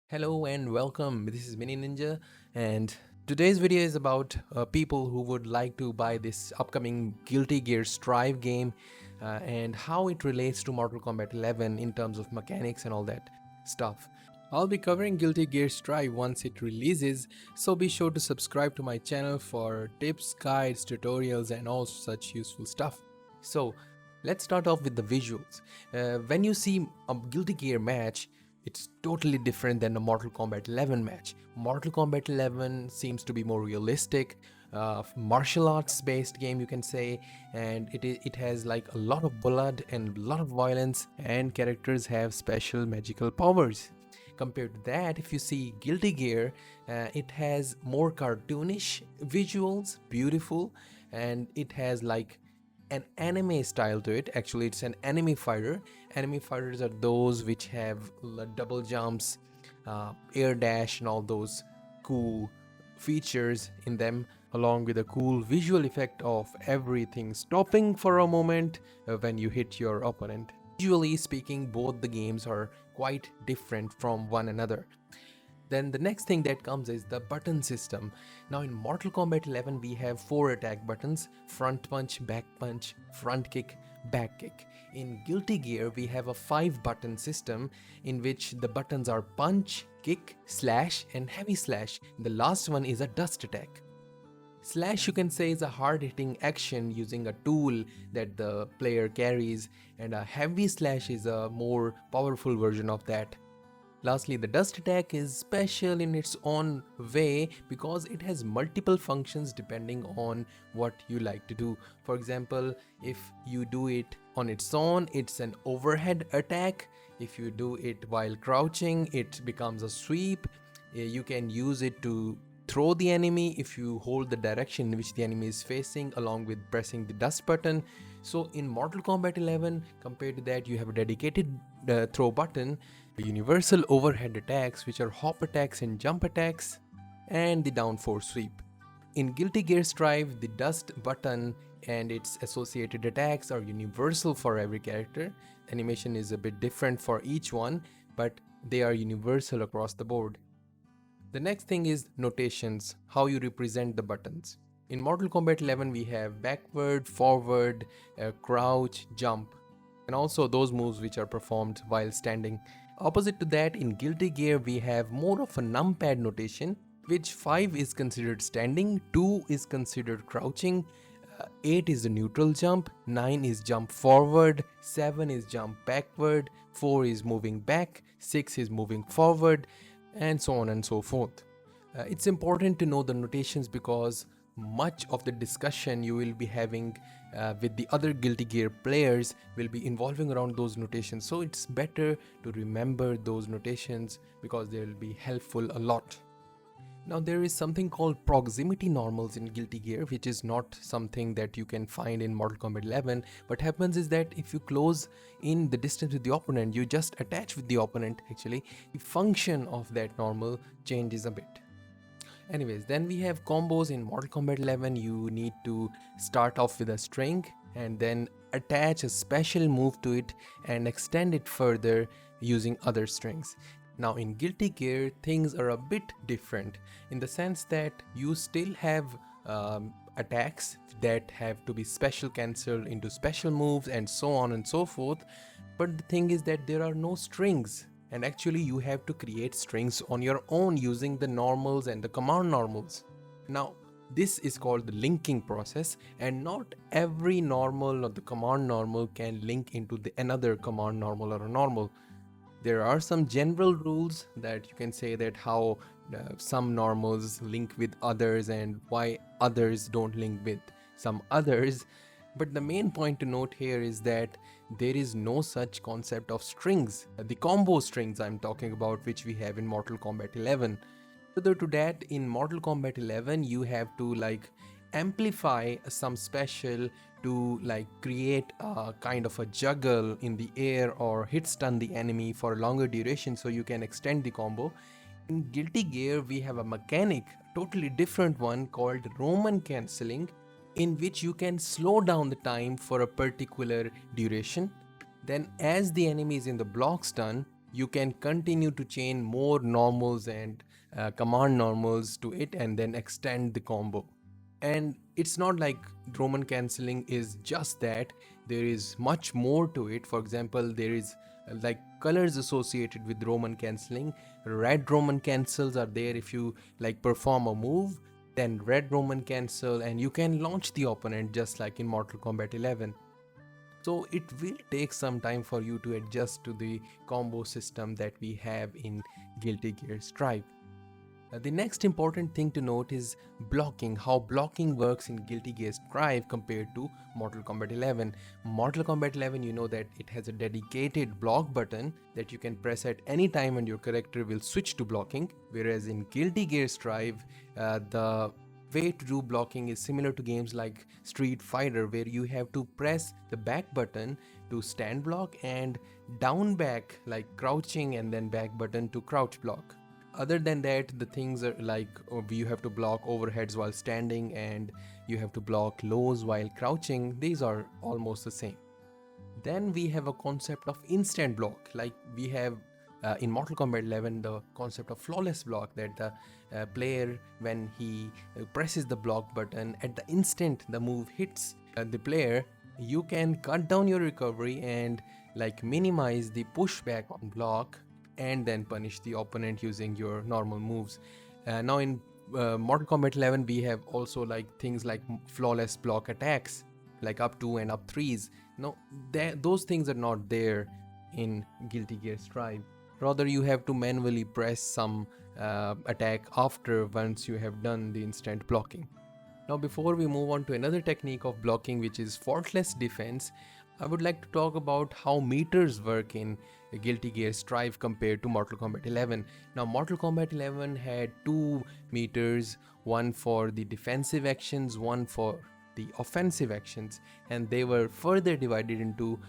Hello and welcome. This is Mini Ninja, and today's video is about people who would like to buy this upcoming Guilty Gear Strive game and how it relates to Mortal Kombat 11 in terms of mechanics and all that stuff. I'll be covering Guilty Gear Strive once it releases, so be sure to subscribe to my channel for tips, guides, tutorials, and all such useful stuff. So, let's start off with the visuals. When you see a Guilty Gear match, it's totally different than a Mortal Kombat 11 match. Mortal Kombat 11 seems to be more realistic, martial arts based game you can say, and it has like a lot of blood and a lot of violence, and characters have special magical powers. Compared to that, if you see Guilty Gear, it has more cartoonish visuals, beautiful, and it has like an anime style to it. Actually, it's an anime fighter. Anime fighters are those which have double jumps, air dash, and all those cool features in them, along with a cool visual effect of everything stopping for a moment when you hit your opponent. Visually speaking, both the games are quite different from one another. Then the next thing that comes is the button system. Now in Mortal Kombat 11 we have 4 attack buttons: front punch, back punch, front kick, back kick. In Guilty Gear we have a 5 button system in which the buttons are punch, kick, slash and heavy slash. The last one is a dust attack. Slash, you can say, is a hard hitting action using a tool that the player carries, and a heavy slash is a more powerful version of that. Lastly, the dust attack is special in its own way because it has multiple functions depending on what you like to do. For example, if you do it on its own, it's an overhead attack. If you do it while crouching, it becomes a sweep. You can use it to throw the enemy if you hold the direction in which the enemy is facing along with pressing the dust button. So in Mortal Kombat 11, compared to that, you have a dedicated throw button, universal overhead attacks which are hop attacks and jump attacks, and the down force sweep. In Guilty Gear Strive, the dust button and its associated attacks are universal for every character. Animation is a bit different for each one, but they are universal across the board. The next thing is notations, how you represent the buttons. In Mortal Kombat 11 we have backward, forward, crouch, jump, and also those moves which are performed while standing. Opposite to that, in Guilty Gear we have more of a numpad notation, which 5 is considered standing, 2 is considered crouching, 8 is the neutral jump, 9 is jump forward, 7 is jump backward, 4 is moving back, 6 is moving forward, and so on and so forth. It's important to know the notations because much of the discussion you will be having with the other Guilty Gear players will be involving around those notations. So it's better to remember those notations because they will be helpful a lot. Now there is something called proximity normals in Guilty Gear, which is not something that you can find in Mortal Kombat 11. What happens is that if you close in the distance with the opponent, you just attach with the opponent actually, the function of that normal changes a bit. Anyways, then we have combos in Mortal Kombat 11. You need to start off with a string and then attach a special move to it and extend it further using other strings. Now in Guilty Gear, things are a bit different in the sense that you still have attacks that have to be special cancelled into special moves and so on and so forth. But the thing is that there are no strings, and actually you have to create strings on your own using the normals and the command normals. Now this is called the linking process, and not every normal or the command normal can link into another command normal or a normal. There are some general rules that you can say that how some normals link with others and why others don't link with some others. But the main point to note here is that there is no such concept of strings. The combo strings I'm talking about, which we have in Mortal Kombat 11. Further to that, in Mortal Kombat 11 you have to like amplify some special to like create a kind of a juggle in the air or hit stun the enemy for a longer duration so you can extend the combo. In Guilty Gear we have a mechanic, totally different one, called Roman cancelling, in which you can slow down the time for a particular duration. Then as the enemy is in the block stun, you can continue to chain more normals and command normals to it and then extend the combo. And it's not like Roman cancelling is just that. There is much more to it. For example, there is like colors associated with Roman cancelling. Red Roman cancels are there if you like perform a move, then red Roman cancel, and you can launch the opponent just like in Mortal Kombat 11. So it will take some time for you to adjust to the combo system that we have in Guilty Gear Strive. The next important thing to note is blocking, how blocking works in Guilty Gear Strive compared to Mortal Kombat 11. Mortal Kombat 11, you know that it has a dedicated block button that you can press at any time and your character will switch to blocking, whereas in Guilty Gear Strive, the way to do blocking is similar to games like Street Fighter, where you have to press the back button to stand block and down back like crouching and then back button to crouch block. Other than that, the things are like you have to block overheads while standing and you have to block lows while crouching. These are almost the same. Then we have a concept of instant block, like we have in Mortal Kombat 11 the concept of flawless block, that the player, when he presses the block button, at the instant the move hits the player, you can cut down your recovery and like minimize the pushback on block and then punish the opponent using your normal moves. Now in Mortal Kombat 11 we have also like things like flawless block attacks, like up 2 and up 3s. No, those things are not there in Guilty Gear Strive. Rather, you have to manually press some attack after once you have done the instant blocking. Now before we move on to another technique of blocking, which is Faultless Defense, I would like to talk about how meters work in Guilty Gear Strive compared to Mortal Kombat 11. Now Mortal Kombat 11 had 2 meters, one for the defensive actions, one for the offensive actions, and they were further divided into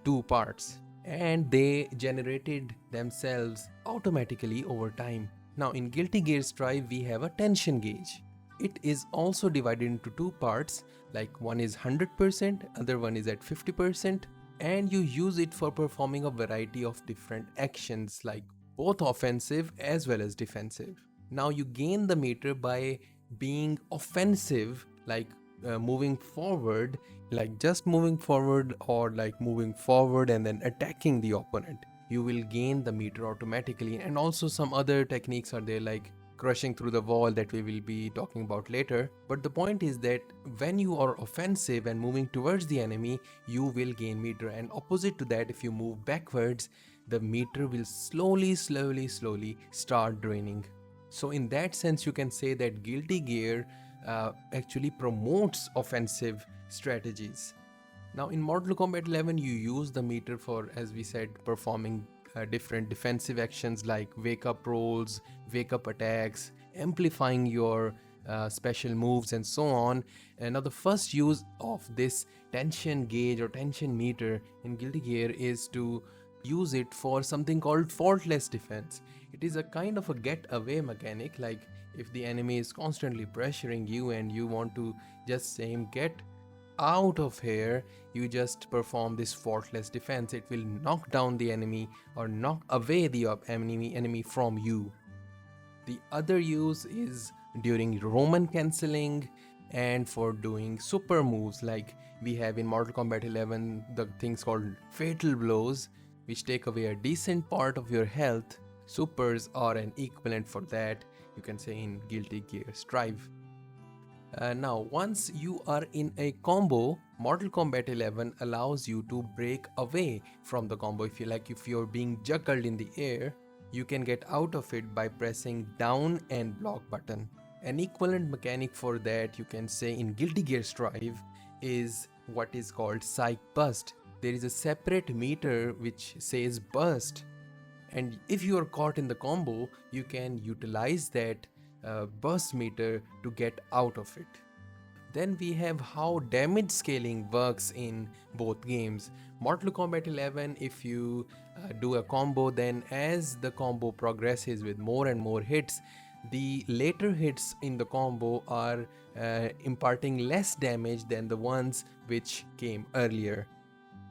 2 parts, and they generated themselves automatically over time. Now in Guilty Gear Strive we have a tension gauge. It is also divided into 2 parts, like one is 100%, other one is at 50%, and you use it for performing a variety of different actions, like both offensive as well as defensive. Now you gain the meter by being offensive, like moving forward, like just moving forward, or like moving forward and then attacking the opponent. You will gain the meter automatically, and also some other techniques are there, like crushing through the wall, that we will be talking about later. But the point is that when you are offensive and moving towards the enemy, you will gain meter, and opposite to that, if you move backwards, the meter will slowly start draining. So in that sense, you can say that Guilty Gear actually promotes offensive strategies. Now in Mortal Kombat 11 you use the meter for, as we said, performing different defensive actions like wake up rolls, wake up attacks, amplifying your special moves and so on. And now the first use of this tension gauge or tension meter in Guilty Gear is to use it for something called Faultless Defense. It is a kind of a get away mechanic, like if the enemy is constantly pressuring you and you want to just say get out of here, you just perform this Faultless Defense. It will knock down the enemy or knock away the enemy from you. The other use is during Roman cancelling and for doing super moves, like we have in Mortal Kombat 11 the things called fatal blows, which take away a decent part of your health. Supers are an equivalent for that, you can say, in Guilty Gear Strive. Now once you are in a combo, Mortal Kombat 11 allows you to break away from the combo. If you're being juggled in the air, you can get out of it by pressing down and block button. An equivalent mechanic for that, you can say, in Guilty Gear Strive is what is called Psych Burst. There is a separate meter which says burst, and if you are caught in the combo, you can utilize that burst meter to get out of it. Then we have how damage scaling works in both games. Mortal Kombat 11, if you do a combo, then as the combo progresses with more and more hits, the later hits in the combo are imparting less damage than the ones which came earlier.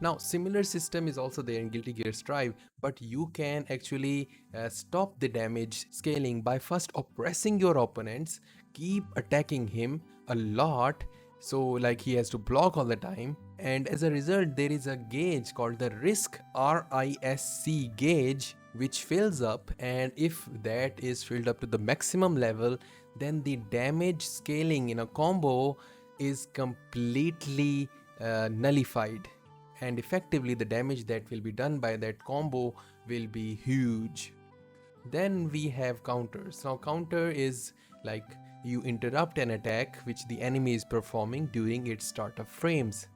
Now, similar system is also there in Guilty Gear Strive, but you can actually stop the damage scaling by first oppressing your opponents, keep attacking him a lot, so like he has to block all the time, and as a result there is a gauge called the R.I.S.C gauge which fills up, and if that is filled up to the maximum level, then the damage scaling in a combo is completely nullified, and effectively the damage that will be done by that combo will be huge. Then we have counters. Now counter is like you interrupt an attack which the enemy is performing during its startup frames.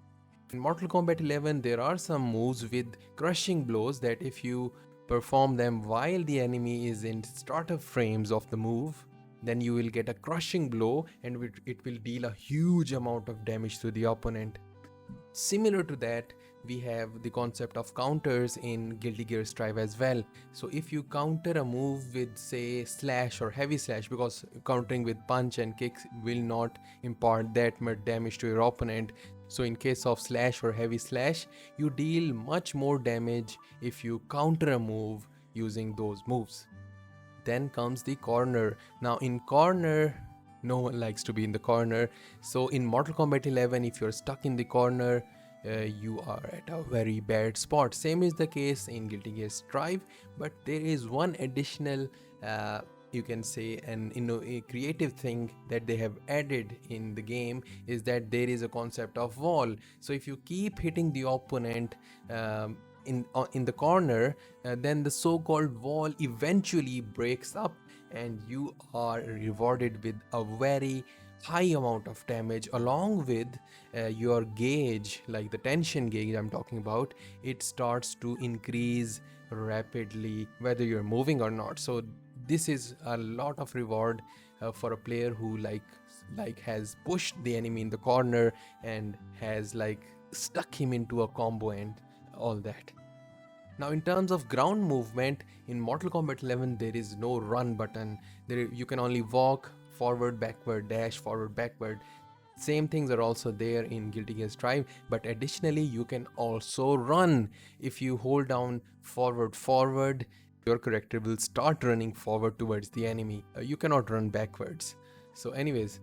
In Mortal Kombat 11 there are some moves with crushing blows that if you perform them while the enemy is in startup frames of the move, then you will get a crushing blow and it will deal a huge amount of damage to the opponent. Similar to that, we have the concept of counters in Guilty Gear Strive as well. So if you counter a move with say slash or heavy slash, because countering with punch and kicks will not impart that much damage to your opponent, so in case of slash or heavy slash, you deal much more damage if you counter a move using those moves. Then comes the corner. Now in corner, no one likes to be in the corner. So in Mortal Kombat 11, if you're stuck in the corner, you are at a very bad spot. Same is the case in Guilty Gear Strive, but there is one additional you can say a creative thing that they have added in the game, is that there is a concept of wall. So if you keep hitting the opponent in the corner, then the so-called wall eventually breaks up and you are rewarded with a very high amount of damage, along with your gauge, like the tension gauge I'm talking about, it starts to increase rapidly whether you're moving or not. So this is a lot of reward for a player who has pushed the enemy in the corner and has stuck him into a combo and all that. Now in terms of ground movement, in Mortal Kombat 11 there is no run button. You can only walk, forward, backward, dash, forward, backward. Same things are also there in Guilty Gear Strive, but additionally you can also run. If you hold down forward, your character will start running forward towards the enemy. You cannot run backwards. So anyways,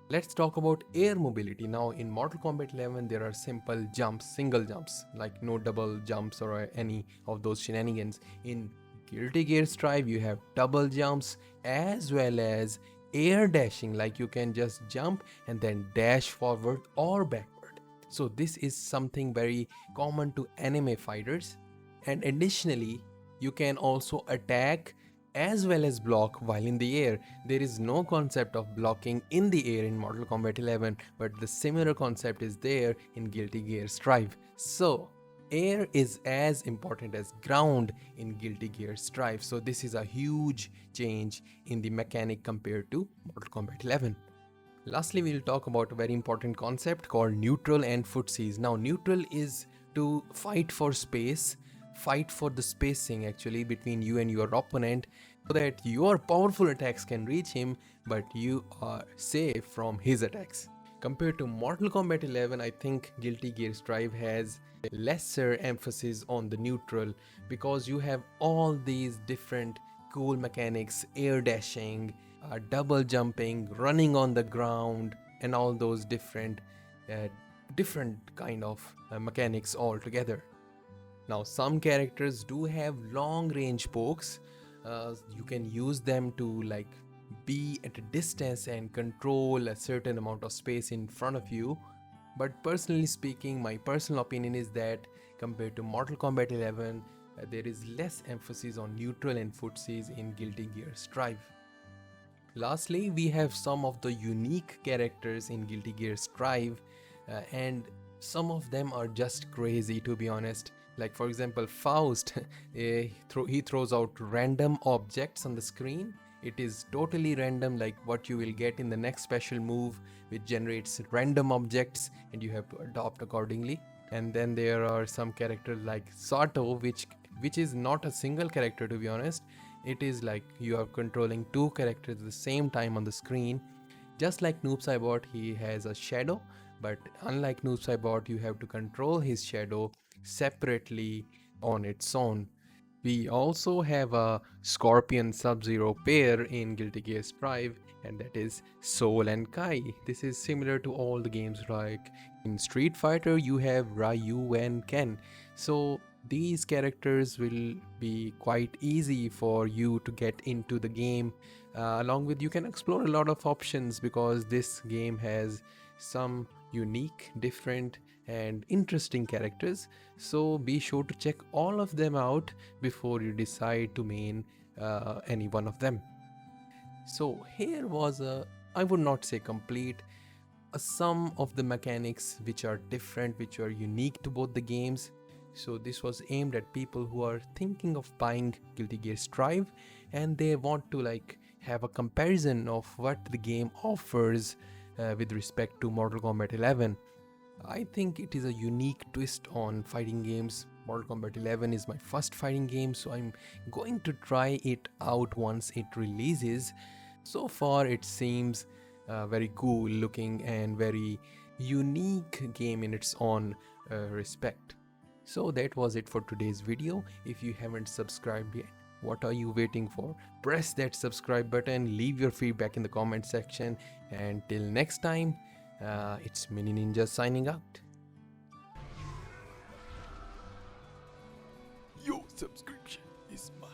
let's talk about air mobility. Now in Mortal Kombat 11 there are simple jumps, single jumps, like no double jumps or any of those shenanigans. In Guilty Gear Strive you have double jumps as well as air dashing, like you can just jump and then dash forward or backward. So this is something very common to anime fighters, and additionally you can also attack as well as block while in the air. There is no concept of blocking in the air in Mortal Kombat 11, but the similar concept is there in Guilty Gear Strive. So air is as important as ground in Guilty Gear Strive. So this is a huge change in the mechanic compared to Mortal Kombat 11. Lastly, we will talk about a very important concept called neutral and footsies. Now neutral is to fight for space, fight for the spacing actually between you and your opponent, so that your powerful attacks can reach him but you are safe from his attacks. Compared to Mortal Kombat 11, I think Guilty Gear Strive has lesser emphasis on the neutral, because you have all these different cool mechanics, air dashing, double jumping, running on the ground, and all those different kind of mechanics all together. Now some characters do have long range pokes. You can use them to be at a distance and control a certain amount of space in front of you. But personally speaking, my personal opinion is that compared to Mortal Kombat 11, there is less emphasis on neutral and footsies in Guilty Gear Strive. Lastly, we have some of the unique characters in Guilty Gear Strive, and some of them are just crazy, to be honest. Like for example, Faust, he throws out random objects on the screen. It is totally random, like what you will get in the next special move, which generates random objects and you have to adopt accordingly. And then there are some characters like Sato, which is not a single character, to be honest. It is like you are controlling two characters at the same time on the screen. Just like Noob Saibot, he has a shadow, but unlike Noob Saibot, you have to control his shadow separately on its own. We also have a Scorpion Sub-Zero pair in Guilty Gear Strive, and that is Soul and Kai. This is similar to all the games, like in Street Fighter you have Ryu and Ken. So these characters will be quite easy for you to get into the game. Along with, you can explore a lot of options because this game has some unique, different and interesting characters. So be sure to check all of them out before you decide to main any one of them. So here was a, I would not say complete, a sum of the mechanics which are different, which are unique to both the games. So this was aimed at people who are thinking of buying Guilty Gear Strive and they want to like have a comparison of what the game offers with respect to Mortal Kombat 11. I think it is a unique twist on fighting games. Mortal Kombat 11 is my first fighting game, so I'm going to try it out once it releases. So far, it seems very cool looking and very unique game in its own respect. So that was it for today's video. If you haven't subscribed yet, what are you waiting for? Press that subscribe button, leave your feedback in the comment section, and till next time, it's Mini Ninja signing out. Your subscription is mine.